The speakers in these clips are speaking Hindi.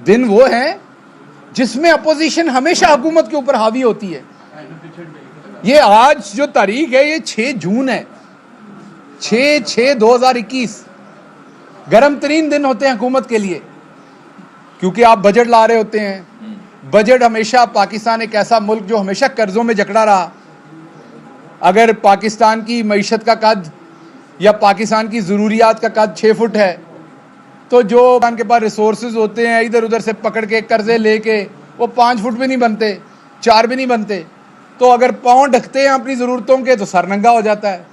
दिन वो हैं जिसमें अपोजिशन हमेशा हुकूमत के ऊपर हावी होती है। ये आज जो तारीख है ये 6 जून है, 6/6/2021। गर्म तरीन दिन होते हैं हुकूमत के लिए, क्योंकि आप बजट ला रहे होते हैं। बजट हमेशा, पाकिस्तान एक ऐसा मुल्क जो हमेशा कर्जों में जकड़ा रहा। अगर पाकिस्तान की मईशत का कद या पाकिस्तान की ज़रूरियात का कद 6 फुट है, तो जो उनके पास रिसोर्सेज होते हैं इधर उधर से पकड़ के कर्जे लेके वो 5 फुट भी नहीं बनते, 4 भी नहीं बनते। तो अगर पाँव ढकते हैं अपनी ज़रूरतों के तो सर नंगा हो जाता है,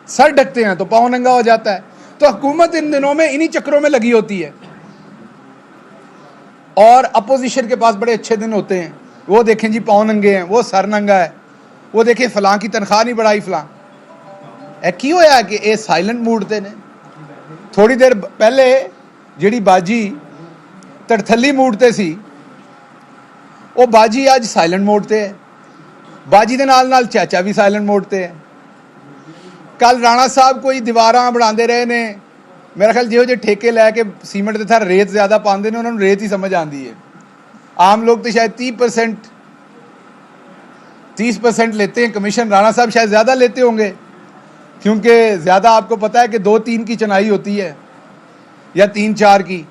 सर ढकते हैं तो पाँव नंगा हो जाता है। तो हुकूमत इन दिनों में इन्हीं चक्रों में लगी होती है। और अपोजिशन के पास बड़े अच्छे दिन होते हैं, वो देखें जी पाँव नंगे हैं, वो सर नंगा है, वो देखें फलां की तनख्वाह नहीं बढ़ाई फलां की होया कि ये साइलेंट मूड थे ने। थोड़ी देर पहले जिहड़ी बाजी तड़थली मूड ते सी, वो बाजी आज साइलेंट मोड ते है। बाजी दे नाल नाल चाचा भी साइलेंट मोड ते है। कल राणा साहब कोई दीवारां बनाते रहे ने, मेरा ख्याल जिहो जे ठेके लैके सीमेंट के थार रेत ज़्यादा पाते हैं उन्होंने रेत ही समझ आती है। आम लोग तो शायद 30% लेते हैं कमीशन, राणा साहब शायद ज़्यादा लेते होंगे, क्योंकि ज़्यादा आपको पता है कि 2-3 की चनाई होती है या 3-4 की।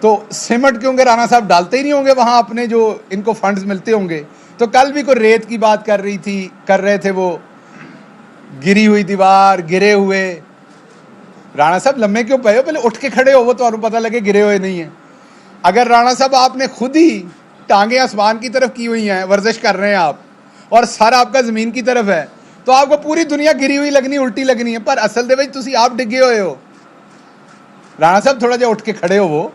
तो सीमेंट क्योंकि राणा साहब डालते ही नहीं होंगे वहाँ अपने जो इनको फंड्स मिलते होंगे। तो कल भी कोई रेत की बात कर रहे थे, वो गिरी हुई दीवार, गिरे हुए। राणा साहब लम्बे क्यों पे हो, पहले उठ के खड़े हो, वो तो आपको पता लगे गिरे हुए नहीं है। अगर राणा साहब आपने खुद ही टांगे आसमान की तरफ की हुई हैं, वर्जिश कर रहे हैं आप, और सर आपका ज़मीन की तरफ है, तो आपको पूरी दुनिया गिरी हुई लगनी, उल्टी लगनी है। पर असल दे विच तुसी आप डिगे हुए हो। राणा साहब थोड़ा जिहा उठ के खड़े होवो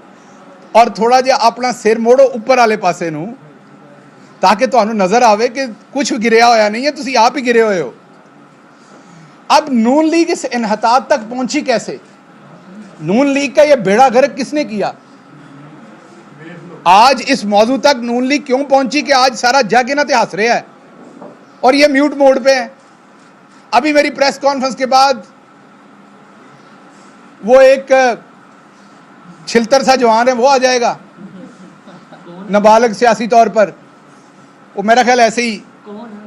और थोड़ा जिहा अपना सिर मोड़ो ऊपर वाले पासे नूं, ताकि तुहानू नज़र आवे कि कुछ गिरिया होया नहीं है, तुसी आप ही गिरे हुए हो। अब नून लीग इस इन्हतात तक पहुंची कैसे? नून लीग का यह बेड़ा गर्क किसने किया? आज इस मौजू तक नून लीग क्यों पहुंची कि आज सारा जग इन्हां ते हंस रहा है और ये म्यूट मोड पे है। अभी मेरी प्रेस कॉन्फ्रेंस के बाद वो एक छिलतर सा जवान है, वो आ जाएगा नाबालिग सियासी तौर पर। वो मेरा ख्याल ऐसे ही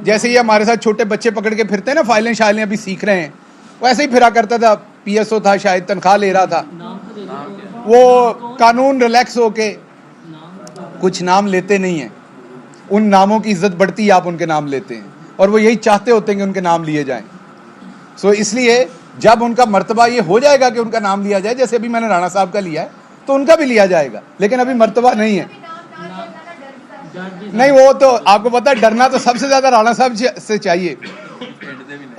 जैसे ही हमारे साथ छोटे बच्चे पकड़ के फिरते हैं ना, फाइलें शाइलें अभी सीख रहे हैं, वैसे ही फिरा करता था। PSO था शायद, तनख्वाह ले रहा था। वो कानून रिलैक्स होके, कुछ नाम लेते नहीं हैं, उन नामों की इज्जत बढ़ती है, आप उनके नाम लेते हैं, और वो यही चाहते होते हैं कि उनके नाम लिए जाएं। सो इसलिए जब उनका मर्तबा ये हो जाएगा कि उनका नाम लिया जाए, जैसे अभी मैंने राणा साहब का लिया है, तो उनका भी लिया जाएगा, लेकिन अभी मर्तबा नहीं है। नहीं, वो तो आपको पता है, डरना तो सबसे ज्यादा राणा साहब से चाहिए।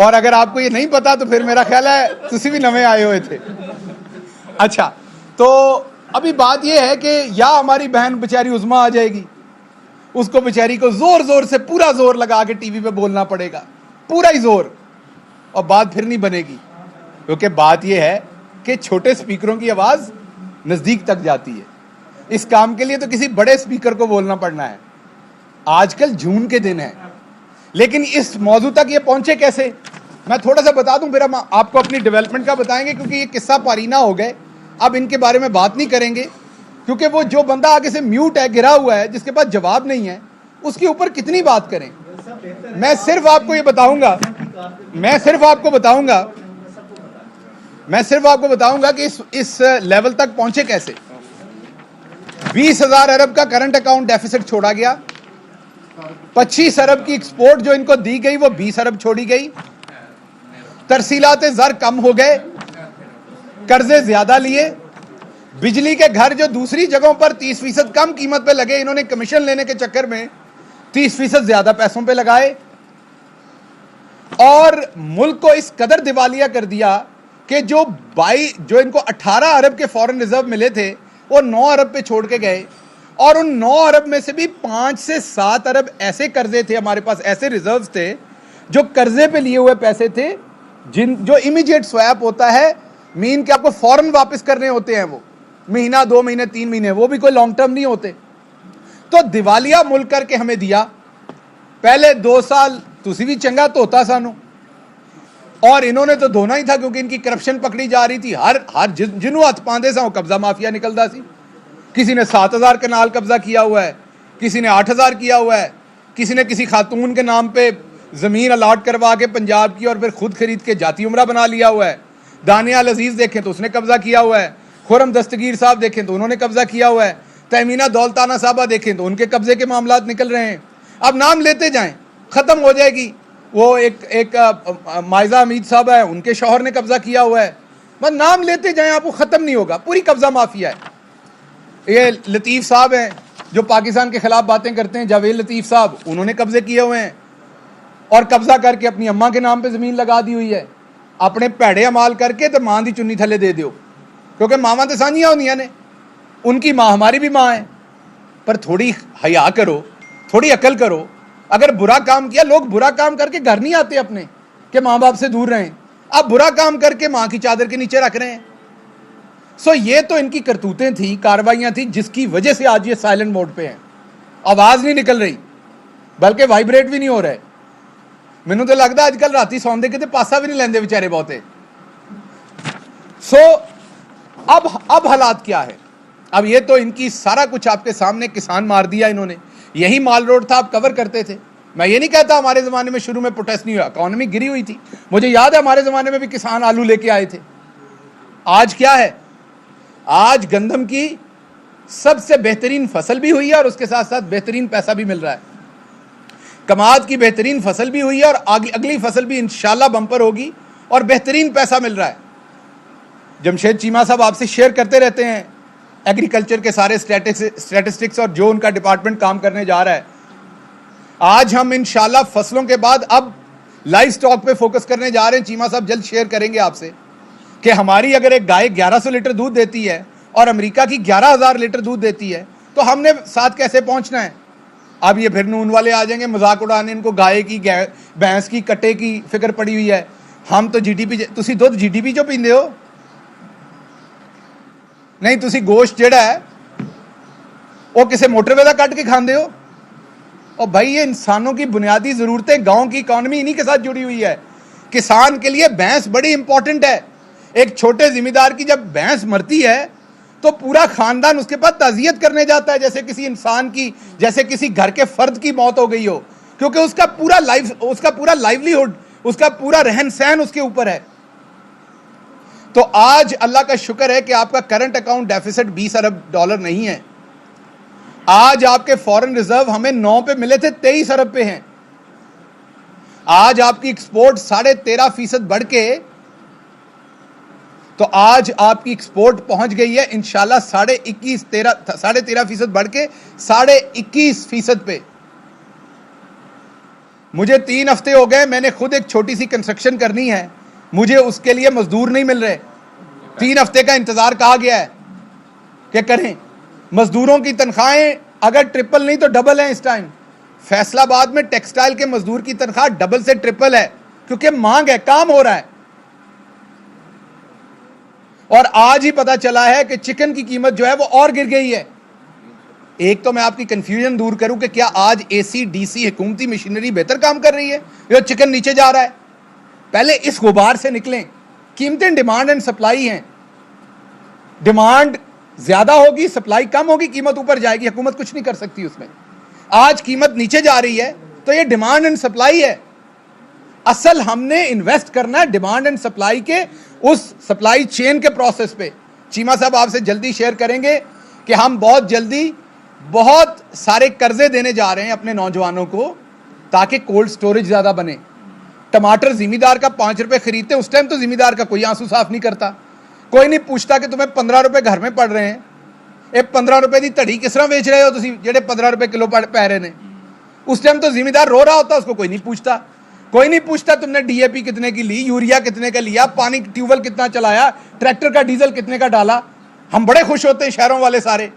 और अगर आपको ये नहीं पता तो फिर मेरा ख्याल है तुसी भी नवे आए हुए थे। अच्छा, तो अभी बात ये है कि या हमारी बहन बेचारी उज़मा आ जाएगी, उसको बेचारी को जोर जोर से पूरा जोर लगा के टीवी पे बोलना पड़ेगा, पूरा ही जोर, और बात फिर नहीं बनेगी। क्योंकि बात यह है कि छोटे स्पीकरों की आवाज नजदीक तक जाती है। इस काम के लिए तो किसी बड़े स्पीकर को बोलना पड़ना है। आजकल जून के दिन है, लेकिन इस मौजू तक ये पहुंचे कैसे, मैं थोड़ा सा बता दूं, फिर हम आपको अपनी डेवलपमेंट का बताएंगे, क्योंकि ये किस्सा पारीना हो गए। अब इनके बारे में बात नहीं करेंगे, क्योंकि वो जो बंदा आगे से म्यूट है, गिरा हुआ है, जिसके पास जवाब नहीं है, उसके ऊपर कितनी बात करें। मैं सिर्फ आपको ये बताऊंगा, मैं सिर्फ आपको बताऊंगा कि इस लेवल तक पहुंचे कैसे। 20,000 अरब का करंट अकाउंट डेफिसिट छोड़ा गया, 25 अरब की एक्सपोर्ट जो इनको दी गई वो 20 अरब छोड़ी गई, तरसीलाते ज़र कम हो गए, कर्जे ज्यादा लिए, बिजली के घर जो दूसरी जगहों पर 30% कम कीमत पे लगे, इन्होंने कमीशन लेने के चक्कर में 30% ज्यादा पैसों पे लगाए, और मुल्क को इस कदर दिवालिया कर दिया कि जो इनको 18 अरब के फॉरेन रिजर्व मिले थे वो 9 अरब पे छोड़ के गए, और उन 9 अरब में से भी 5 से 7 अरब ऐसे कर्जे थे हमारे पास, ऐसे रिजर्व्स थे जो कर्जे पे लिए हुए पैसे थे, जो इमीडिएट स्वैप होता है, मीन के आपको फौरन वापस करने होते हैं, वो महीना 2 महीने 3 महीने, वो भी कोई लॉन्ग टर्म नहीं होते। तो दिवालिया मुल्क करके हमें दिया। पहले 2 साल तुसी भी चंगा धोता सानू, और इन्होंने तो धोना ही था, क्योंकि इनकी करप्शन पकड़ी जा रही थी। हर जिन्हों हथ पाते सा कब्जा माफिया निकलता सी। किसी ने 7,000 कनाल कब्जा किया हुआ है, किसी ने 8,000 किया हुआ है, किसी ने किसी खातून के नाम पे ज़मीन अलाट करवा के पंजाब की और फिर खुद खरीद के जाती उमरा बना लिया हुआ है। दानिया अल अजीज़ देखें तो उसने कब्जा किया हुआ है, खुरम दस्तगीर साहब देखें तो उन्होंने कब्जा किया हुआ है, तहमीना दौलताना साहबा देखें तो उनके कब्जे के मामलात निकल रहे हैं। अब नाम लेते जाएं, ख़त्म हो जाएगी। वो एक माइजा हमीद साहब है, उनके शौहर ने कब्जा किया हुआ है। बस नाम लेते जाएं, आपको ख़त्म नहीं होगा। पूरी कब्जा माफिया है। ये लतीफ़ साहब हैं जो पाकिस्तान के खिलाफ बातें करते हैं, जावेद लतीफ़ साहब, उन्होंने कब्जे किए हुए हैं और कब्जा करके अपनी अम्मा के नाम पे ज़मीन लगा दी हुई है। अपने भैड़े अमाल करके तो मां की चुन्नी थले दे दो, क्योंकि मावां तो साझियां होंदियां ने, उनकी मां हमारी भी मां है। पर थोड़ी हया करो, थोड़ी अकल करो। अगर बुरा काम किया, लोग बुरा काम करके घर नहीं आते अपने कि माँ बाप से दूर रहें। आप बुरा काम करके माँ की चादर के नीचे रख रहे हैं। सो ये तो इनकी करतूतें थी, कार्रवाइयाँ थी, जिसकी वजह से आज ये साइलेंट मोड पे हैं। आवाज़ नहीं निकल रही, बल्कि वाइब्रेट भी नहीं हो रहा है। मैनू तो लगता अजकल राती सौंदे किते पासा भी नहीं लेंदे बेचारे बहुते। सो अब हालात क्या है? अब ये तो इनकी सारा कुछ आपके सामने, किसान मार दिया इन्होंने। यही माल रोड था, आप कवर करते थे। मैं ये नहीं कहता हमारे ज़माने में शुरू में प्रोटेस्ट नहीं हुआ, इकॉनमी गिरी हुई थी। मुझे याद है हमारे ज़माने में भी किसान आलू लेके आए थे। आज क्या है? आज गंदम की सबसे बेहतरीन फसल भी हुई है और उसके साथ साथ बेहतरीन पैसा भी मिल रहा है। कमाद की बेहतरीन फसल भी हुई है और अगली फसल भी इंशाल्लाह बम्पर होगी और बेहतरीन पैसा मिल रहा है। जमशेद चीमा साहब आपसे शेयर करते रहते हैं एग्रीकल्चर के सारे स्टैटिस्टिक्स और जो उनका डिपार्टमेंट काम करने जा रहा है। आज हम इंशाल्लाह फसलों के बाद अब लाइव स्टॉक पे फोकस करने जा रहे हैं। चीमा साहब जल्द शेयर करेंगे आपसे कि हमारी अगर एक गाय 1100 लीटर दूध देती है और अमेरिका की 11,000 लीटर दूध देती है तो हमने साथ कैसे पहुंचना है। अब ये फिर नून वाले आ जाएंगे मजाक उड़ाने, इनको गाय की, भैंस की, कट्टे की फिक्र पड़ी हुई है। हम तो जीडीपी, तुसी दुध जीडीपी चो पींदे हो, नहीं तुसी गोश्त जेड़ा है वो किसी मोटरवे का कट के खांदे हो। और भाई ये इंसानों की बुनियादी जरूरतें, गांव की इकॉनमी इन्हीं के साथ जुड़ी हुई है। किसान के लिए भैंस बड़ी इंपॉर्टेंट है। एक छोटे जिम्मेदार की जब भैंस मरती है तो पूरा खानदान उसके पास ताजियत करने जाता है, जैसे किसी इंसान की, जैसे किसी घर के फर्द की मौत हो गई हो, क्योंकि उसका पूरा लाइवलीहुड, उसका पूरा रहन सहन उसके ऊपर है। तो आज अल्लाह का शुक्र है कि आपका करंट अकाउंट डेफिसिट 20 अरब डॉलर नहीं है। आज आपके फॉरेन रिजर्व हमें 9 पे मिले थे, 23 अरब पे हैं। आज आपकी एक्सपोर्ट 13.5% बढ़ के, तो आज आपकी एक्सपोर्ट पहुंच गई है इंशाल्लाह 13.5% बढ़ के 21.5% पे। मुझे 3 हफ्ते हो गए, मैंने खुद एक छोटी सी कंस्ट्रक्शन करनी है, मुझे उसके लिए मजदूर नहीं मिल रहे। 3 हफ्ते का इंतजार कहा गया है कि करें। मजदूरों की तनख्वाहें अगर ट्रिपल नहीं तो डबल है इस टाइम। फैसलाबाद में टेक्सटाइल के मजदूर की तनख्वाह डबल से ट्रिपल है, क्योंकि मांग है, काम हो रहा है। और आज ही पता चला है कि चिकन की कीमत जो है वो और गिर गई है। एक तो मैं आपकी कंफ्यूजन दूर करूं कि क्या आज एसी डीसी हुकूमती मशीनरी बेहतर काम कर रही है या चिकन नीचे जा रहा है? पहले इस गुबार से निकलें। कीमतें डिमांड एंड सप्लाई हैं। डिमांड ज्यादा होगी, सप्लाई कम होगी, कीमत ऊपर जाएगी। हुकूमत कुछ नहीं कर सकती उसमें। आज कीमत नीचे जा रही है तो ये डिमांड एंड सप्लाई है। असल हमने इन्वेस्ट करना है डिमांड एंड सप्लाई के, उस सप्लाई चेन के प्रोसेस पे। चीमा साहब आपसे जल्दी शेयर करेंगे कि हम बहुत जल्दी बहुत सारे कर्जे देने जा रहे हैं अपने नौजवानों को, ताकि कोल्ड स्टोरेज ज्यादा बने। टमाटर जिमीदार का 5 रुपए खरीदते, उस टाइम तो जिमीदार का कोई आंसू साफ नहीं करता। कोई नहीं पूछता कि तुम्हें 15 रुपए घर में पड़ रहे हैं, ये 15 रुपए की धड़ी किस तरह बेच रहे हो तुम, जेडे 15 रुपए किलो पै रहे ने। उस टाइम तो जिमीदार रो रहा होता, उसको कोई नहीं पूछता। कोई नहीं पूछता तुमने डीएपी कितने की ली, यूरिया कितने का लिया, पानी ट्यूबवेल कितना चलाया, ट्रैक्टर का डीजल कितने का डाला। हम बड़े खुश होते हैं शहरों वाले सारे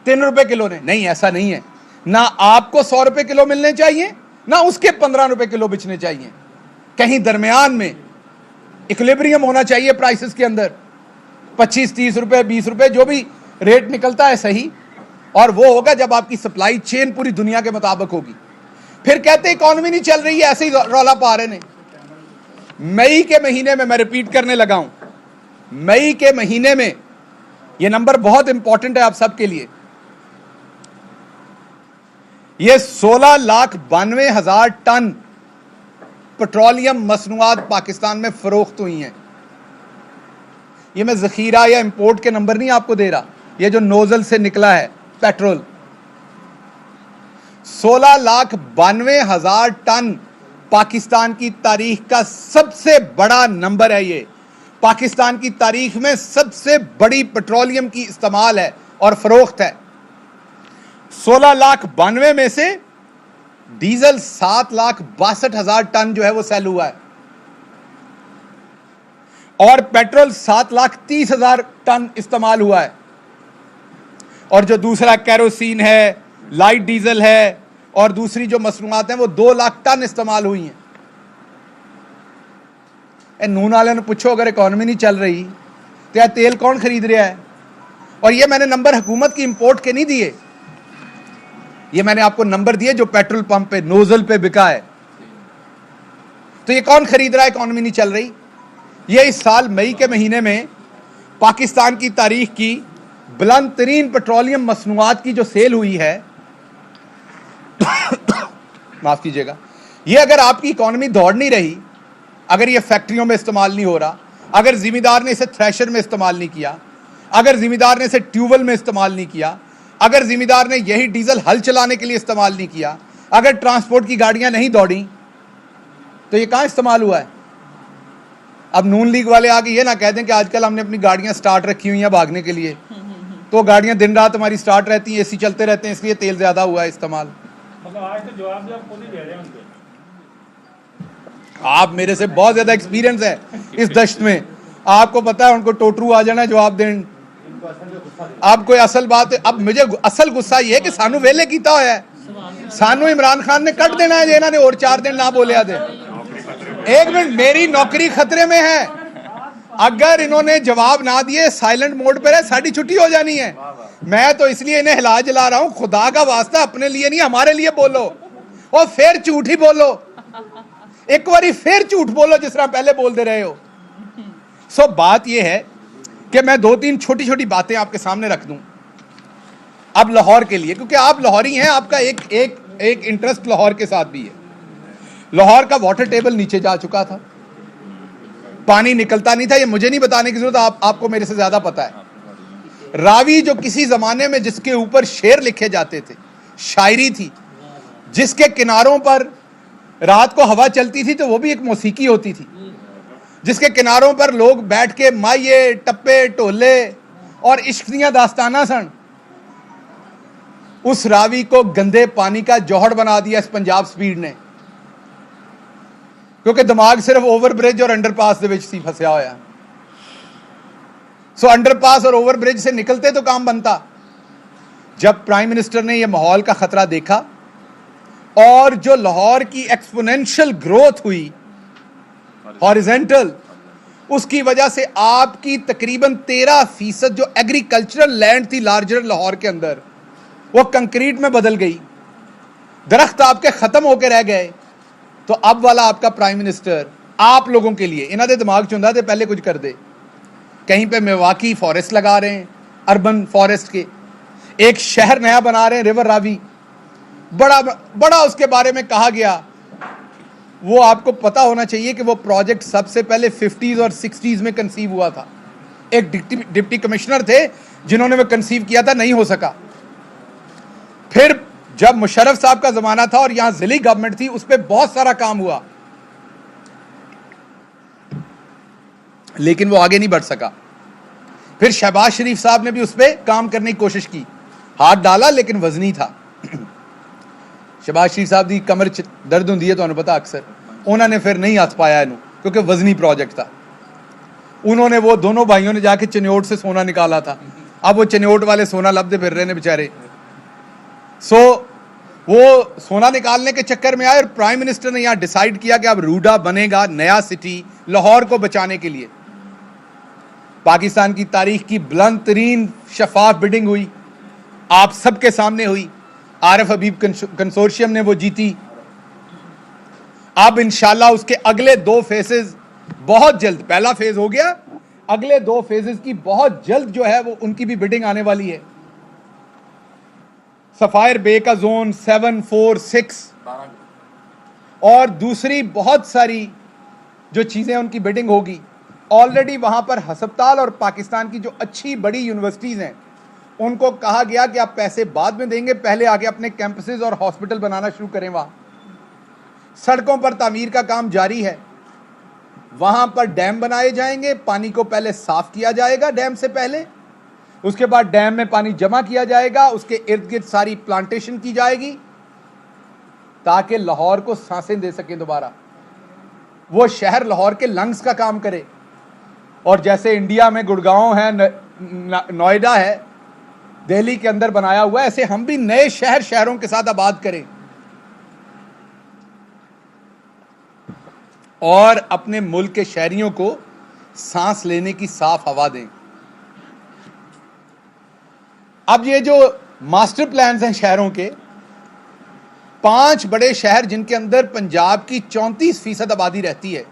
3 रुपए किलो ने। नहीं, ऐसा नहीं है। ना आपको 100 रुपए किलो मिलने चाहिए, ना उसके 15 रुपए किलो बिचने चाहिए। कहीं दरमियान में इक्विलिब्रियम होना चाहिए प्राइसेस के अंदर। 25-30 रुपए, 20 रुपए, जो भी रेट निकलता है सही। और वो होगा जब आपकी सप्लाई चेन पूरी दुनिया के मुताबिक होगी। फिर कहते इकॉनमी नहीं चल रही है, ऐसे ही रौला पा रहे ने। मई के महीने में, मैं रिपीट करने लगा हूं, मई के महीने में ये नंबर बहुत इंपॉर्टेंट है आप सबके लिए। ये 16,92,000 टन पेट्रोलियम मसनूआत पाकिस्तान में फरोख्त हुई हैं। ये मैं जखीरा या इंपोर्ट के नंबर नहीं आपको दे रहा, ये जो नोजल से निकला है पेट्रोल, 16,92,000 टन पाकिस्तान की तारीख का सबसे बड़ा नंबर है। ये पाकिस्तान की तारीख में सबसे बड़ी पेट्रोलियम की इस्तेमाल है और फरोख्त है। 16,92,000 में से डीजल 7,62,000 टन जो है वो सेल हुआ है और पेट्रोल 7,30,000 टन इस्तेमाल हुआ है। और जो दूसरा कैरोसिन है, लाइट डीजल है और दूसरी जो मसनूआत हैं वो 2 लाख टन इस्तेमाल हुई हैं। नून वाले ने पूछो अगर इकॉनमी नहीं चल रही तो यह तेल कौन खरीद रहा है? और ये मैंने नंबर हुकूमत की इंपोर्ट के नहीं दिए, ये मैंने आपको नंबर दिए जो पेट्रोल पंप पे नोजल पे बिका है। तो ये कौन खरीद रहा है? इकॉनमी नहीं चल रही। ये इस साल मई के महीने में पाकिस्तान की तारीख की बुलंद तरीन पेट्रोलियम मसनूआत की जो सेल हुई है माफ कीजिएगा, ये अगर आपकी इकॉनमी दौड़ नहीं रही, अगर ये फैक्ट्रियों में इस्तेमाल नहीं हो रहा, अगर जिम्मेदार ने इसे थ्रेशर में इस्तेमाल नहीं किया, अगर जिम्मेदार ने इसे ट्यूबवेल में इस्तेमाल नहीं किया, अगर जिम्मेदार ने यही डीजल हल चलाने के लिए इस्तेमाल नहीं किया, अगर ट्रांसपोर्ट की गाड़ियां नहीं दौड़ी, तो ये कहां इस्तेमाल हुआ है? अब नून लीग वाले आगे ये ना कह दें कि आजकल हमने अपनी गाड़ियां स्टार्ट रखी हुई हैं भागने के लिए, तो गाड़ियां दिन रात हमारी स्टार्ट रहती हैं, एसी चलते रहते हैं, इसलिए तेल ज्यादा हुआ है इस्तेमाल। मतलब आज तो जवाब भी आप खुद ही दे रहे हैं उनके। आप मेरे से बहुत ज्यादा एक्सपीरियंस है इस दश्त में, आपको पता है उनको टोटरू आ जाना जवाब दें। अब कोई असल बात है, अब मुझे असल गुस्सा ये है कि सानू वेले कीता होया है, सानू इमरान खान ने कट देना है जे इन्होंने और 4 दिन ना बोले आदे। एक मिनट, मेरी नौकरी खतरे में है, अगर इन्होंने जवाब ना दिए साइलेंट मोड पर है, साड़ी छुट्टी हो जानी है। मैं तो इसलिए इन्हें हिला जला रहा हूं, खुदा का वास्ता अपने लिए नहीं हमारे लिए बोलो और फिर झूठ ही बोलो, एक बारी फिर झूठ बोलो जिस तरह पहले बोलते रहे हो। सो बात यह है कि मैं 2-3 छोटी छोटी बातें आपके सामने रख दूं अब लाहौर के लिए, क्योंकि आप लाहौरी हैं, आपका एक इंटरेस्ट लाहौर के साथ भी है। लाहौर का वाटर टेबल नीचे जा चुका था, पानी निकलता नहीं था, ये मुझे नहीं बताने की जरूरत, आपको मेरे से ज्यादा पता है। रावी जो किसी जमाने में जिसके ऊपर शेर लिखे जाते थे, शायरी थी, जिसके किनारों पर रात को हवा चलती थी तो वो भी एक मौसीकी होती थी, जिसके किनारों पर लोग बैठ के माये टप्पे टोले और इश्क दियां दास्ताना सन, उस रावी को गंदे पानी का जौहर बना दिया इस पंजाब स्पीड ने, क्योंकि दिमाग सिर्फ ओवरब्रिज और अंडरपास के विच सी फसिया होया। सो अंडरपास और ओवरब्रिज से निकलते तो काम बनता। जब प्राइम मिनिस्टर ने यह माहौल का खतरा देखा और जो लाहौर की एक्सपोनेंशियल ग्रोथ हुई हॉरिजेंटल, उसकी वजह से आपकी तकरीबन 13% जो एग्रीकल्चरल लैंड थी लार्जर लाहौर के अंदर, वो कंक्रीट में बदल गई, दरख्त आपके खत्म होकर रह गए। तो अब वाला आपका प्राइम मिनिस्टर आप लोगों के लिए इन्होंने दिमाग चुंदा थे पहले कुछ कर दे। कहीं पे मेवाकी फॉरेस्ट लगा रहे हैं, अर्बन फॉरेस्ट के एक शहर नया बना रहे हैं, रिवर रावी, बड़ा उसके बारे में कहा गया। वो आपको पता होना चाहिए कि वो प्रोजेक्ट सबसे पहले 50s और 60s में कंसीव हुआ था। एक डिप्टी कमिश्नर थे जिन्होंने वो कंसीव किया था, नहीं हो सका। फिर जब मुशर्रफ साहब का जमाना था और यहां जिली गवर्नमेंट थी, उस पर बहुत सारा काम हुआ, लेकिन वो आगे नहीं बढ़ सका। फिर शहबाज शरीफ साहब ने भी उस पर काम करने की कोशिश की, हाथ डाला लेकिन वजनी था। शहबाज शरीफ साहब की कमर दर्द होंगी है, तुहानू पता अक्सर, उन्होंने फिर नहीं हथ पाया इनू, क्योंकि वजनी प्रोजेक्ट था। उन्होंने वो दोनों भाइयों ने जाके चन्योट से सोना निकाला था, अब वो चन्योट वाले सोना लबदे फिर रहे ने बेचारे। सो वो सोना निकालने के चक्कर में आए और प्राइम मिनिस्टर ने यहां डिसाइड किया कि अब रूडा बनेगा नया सिटी लाहौर को बचाने के लिए। पाकिस्तान की तारीख की बुलंद तरीन शफाफ बिडिंग हुई, आप सबके सामने हुई, आरिफ हबीब कंसोर्शियम ने वो जीती। अब इंशाल्लाह उसके अगले 2 फेजेस बहुत जल्द, पहला फेज हो गया, अगले 2 फेजेस की बहुत जल्द जो है वो उनकी भी बिडिंग आने वाली है। सफायर बे का जोन 7, 4, 6 और दूसरी बहुत सारी जो चीजें उनकी बिडिंग होगी। ऑलरेडी वहां पर हस्पताल और पाकिस्तान की जो अच्छी बड़ी यूनिवर्सिटीज हैं उनको कहा गया कि आप पैसे बाद में देंगे, पहले आके अपने कैंपसेस और हॉस्पिटल बनाना शुरू करें। वहां सड़कों पर तामीर का काम जारी है, वहां पर डैम बनाए जाएंगे, पानी को पहले साफ किया जाएगा डैम से पहले, उसके बाद डैम में पानी जमा किया जाएगा, उसके इर्द गिर्द सारी प्लांटेशन की जाएगी ताकि लाहौर को सांसें दे सके दोबारा, वो शहर लाहौर के लंग्स का काम करे। और जैसे इंडिया में गुड़गांव है, नोएडा है, दिल्ली के अंदर बनाया हुआ है, ऐसे हम भी नए शहरों के साथ आबाद करें और अपने मुल्क के शहरियों को सांस लेने की साफ हवा दें। अब ये जो मास्टर प्लान्स हैं शहरों के, 5 बड़े शहर जिनके अंदर पंजाब की 34% आबादी रहती है,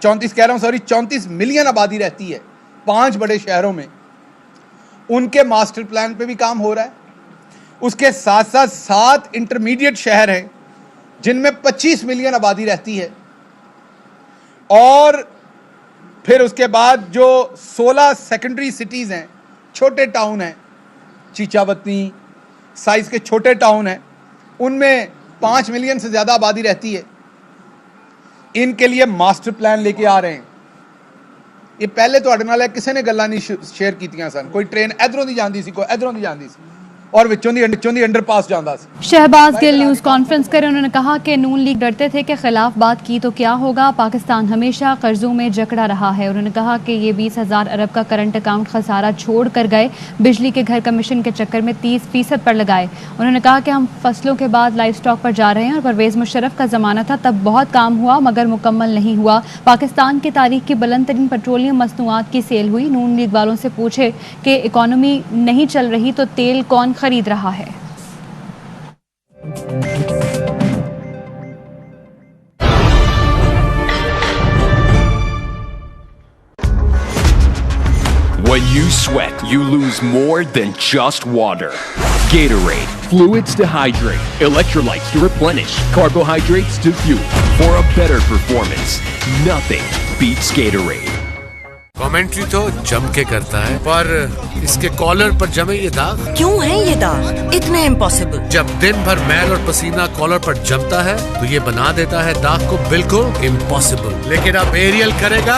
34 मिलियन आबादी रहती है 5 बड़े शहरों में, उनके मास्टर प्लान पे भी काम हो रहा है। उसके साथ साथ 7 इंटरमीडिएट शहर हैं जिनमें 25 मिलियन आबादी रहती है, और फिर उसके बाद जो 16 सेकेंडरी सिटीज़ हैं, छोटे टाउन हैं, चीचावतनी साइज़ के छोटे टाउन हैं, उनमें 5 मिलियन से ज़्यादा आबादी रहती है। इनके लिए मास्टर प्लान लेके आ रहे हैं। ये पहले तो नाल किसी ने गल्लां नहीं शेयर कीतियां सन, कोई ट्रेन इधरों दी जांदी सी, कोई इधरों दी जांदी सी, और विचों दी अंडरपास जांदा सी। शहबाज गिल न्यूज़ कॉन्फ्रेंस कर उन्होंने कहा कि नून लीग डरते थे कि खिलाफ बात की तो क्या होगा, पाकिस्तान हमेशा कर्जों में जकड़ा रहा है। उन्होंने कहा कि ये 20,000 अरब का करंट अकाउंट खसारा छोड़ कर गए, बिजली के घर कमीशन के चक्कर में 30% पर लगाए। उन्होंने कहा कि हम फसलों के बाद लाइफ स्टॉक पर जा रहे हैं और परवेज़ मुशर्रफ का ज़माना था, तब बहुत काम हुआ मगर मुकम्मल नहीं हुआ। पाकिस्तान की तारीख की बुलंद तरीन पेट्रोलियम मसनूआत की सेल हुई। नून लीग वालों से पूछे कि इकॉनमी नहीं चल रही तो तेल कौन खरीद रहा है। When you sweat, you lose more than just water. Gatorade, fluids to hydrate, electrolytes to replenish, carbohydrates to fuel. For a better performance, nothing beats Gatorade. Commentary तो जम के करता है, पर इसके कॉलर पर जमे ये दाग क्यों है? ये दाग इतने इम्पॉसिबल। जब दिन भर मैल और पसीना कॉलर पर जमता है तो ये बना देता है दाग को बिल्कुल इम्पॉसिबल। लेकिन अब एरियल करेगा